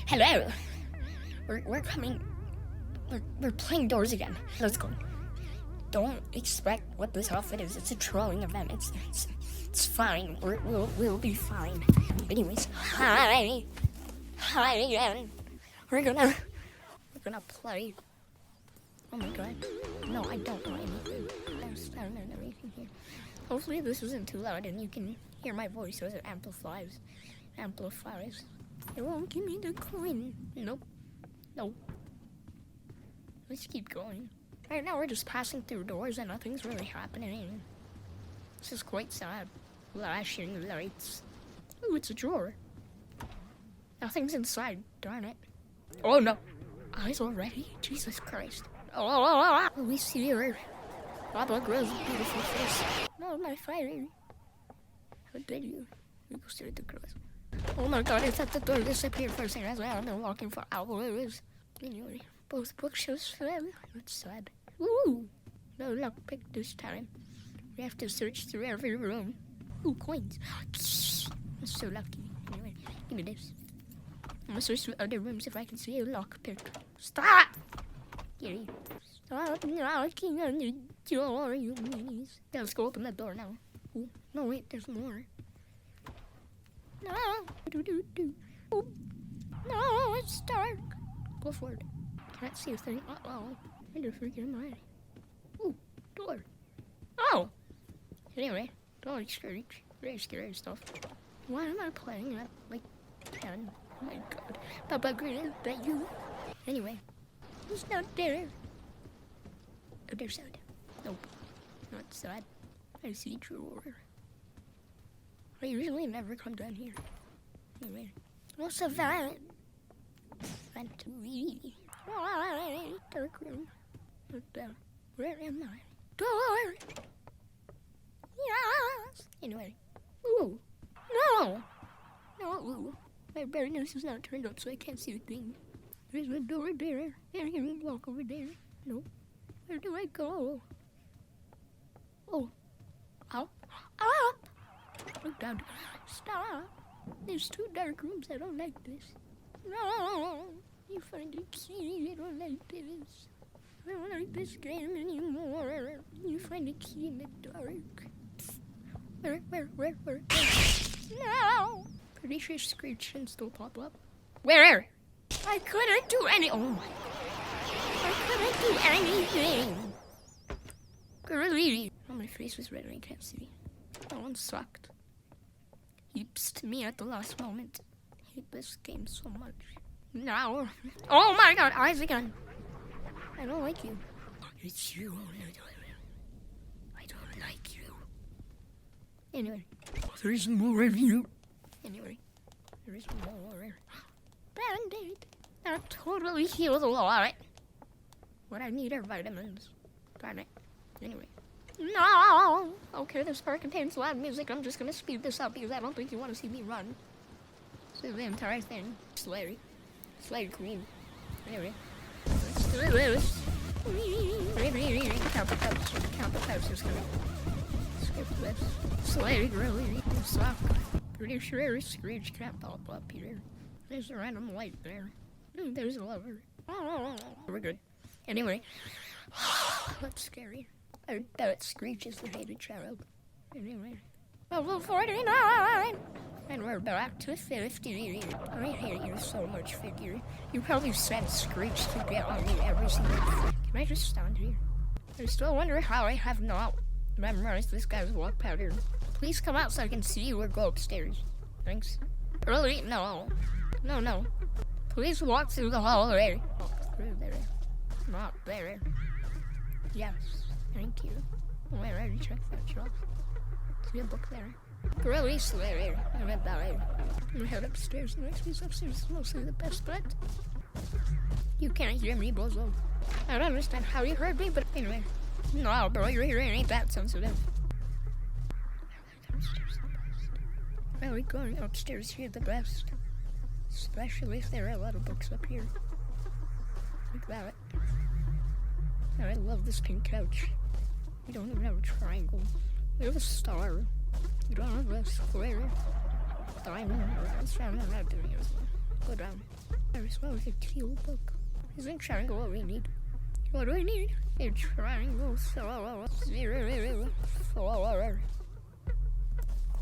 Hello. We're coming. We're playing doors again. Let's go. Don't expect what this outfit is. It's a trolling event. It's fine. We'll be fine. Anyways, hi again. We're gonna play. Oh my god. No, I don't know anything. I don't know anything here. Hopefully this isn't too loud and you can hear my voice as it amplifies. It won't give me the coin. Nope. Let's keep going. Right now we're just passing through doors and nothing's really happening. This is quite sad. Flashing lights. Ooh, it's a drawer. Nothing's inside, darn it. Oh no. Eyes already? Jesus Christ. Oh, we see her. Baba Girl's beautiful face. No, my fire. How dare you? We go straight to the girls. Oh my god, I thought the door disappeared for a second. I've been walking for hours. Anyway, both bookshelves fell. That's sad. Ooh! No lockpick this time. We have to search through every room. Ooh, coins. I'm so lucky. Anyway, give me this. I'm gonna search through other rooms if I can see a lockpick. Stop! Gary. Stop knocking on the door, you please. Yeah, let's go open the door now. Ooh, no, wait, there's more. No. Ooh. No, it's dark. Go for it. Can't see a thing. Uh-oh. Where the freak am I? Ooh, door. Oh! Anyway, don't scary. Very scary stuff. Why am I playing at like 10? Oh my god. Papa Green, is that you? Anyway, who's not there? Other side. Nope. Not side. I see drawer. I usually never come down here. Anyway. What's a violet? Fantasy. Dark room. Where am I? Door! Yes! Anyway. Ooh! No! No! My brightness is not turned up so I can't see a thing. There's a door there. And here we walk over there. No. Where do I go? Oh. Ow. Ow! Look down. Stop! There's two dark rooms. I don't like this. No! You find a key. I don't like this. I don't like this game anymore. You find a key in the dark. Where? No! Pretty sure Screech shouldn't still pop up. Where? I couldn't do any. Oh my. I couldn't do anything. Girly. Oh, my face was red and I can't see. That one sucked. Heaps to me at the last moment. I hate this game so much. No. Oh my god, eyes again. I don't like you. It's you. I don't like you. Anyway. There's more of you. Anyway. There is more. Band-aid. That totally heals a lot. What I need are vitamins. Darn it. Anyway. No! Okay, this part contains loud music. I'm just gonna speed this up because I don't think you want to see me run. So the entire thing. Slary Queen. Anyway. Let's do this. Count the pipes. Just gonna skip this. Slary really suck. Pretty sure Screech can't pop up here. There's a random light there. There's a lever. We're good. Anyway. That's scary. I bet Screech is the hated child. Anyway. Level 49! And we're back to 50. I hate you so much, figure. You probably sent Screech to get on me every single day. Can I just stand here? I still wonder how I have not memorized this guy's walk pattern. Please come out so I can see you or go upstairs. Thanks. Really? No. Please walk through the hallway. Walk through there. Not there. Yes. Thank you. Oh, I already checked that shop. See a book there. Really scary. I read that right. I'm gonna head upstairs. The next piece upstairs is mostly the best bet. You can't hear me, bozo. I don't understand how you heard me, but anyway. No, bro, your hearing ain't that sensitive. Well, we're going upstairs here the best. Especially if there are a lot of books up here. Like that. And I love this pink couch. We don't even have a triangle. We have a star. We don't have square. Diamond. Go down. There is well as a teal book. Is it triangle what we need? What do we need? A triangle. Zero. 4.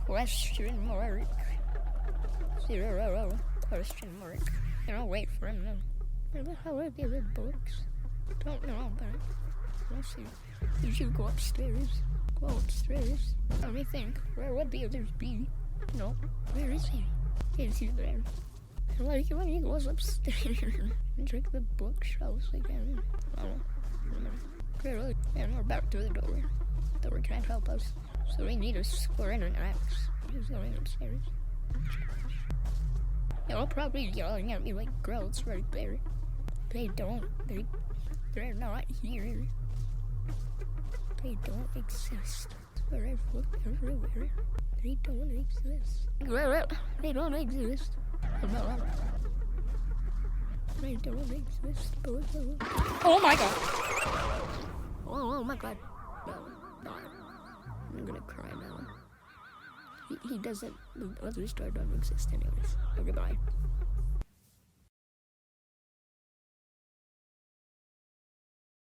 Question mark. 0. Question mark. I'll wait for him now. Where the hell are the other books? Don't know, but let's see. You should go upstairs. Go upstairs. Let me think. Where would the others be? No. Where is he? Is he there? I like it when he goes upstairs and check the bookshelves again. Oh, really? And we're back to the door. The door can't help us. So we need a square and an axe. He's going upstairs. They're probably yelling at me like girls right there. They're not here. They don't exist. They're everywhere. They don't exist. They don't exist. No. They don't exist. Oh my god. Oh my god. No. I'm gonna cry now. He doesn't. The other store don't exist anyways. So goodbye.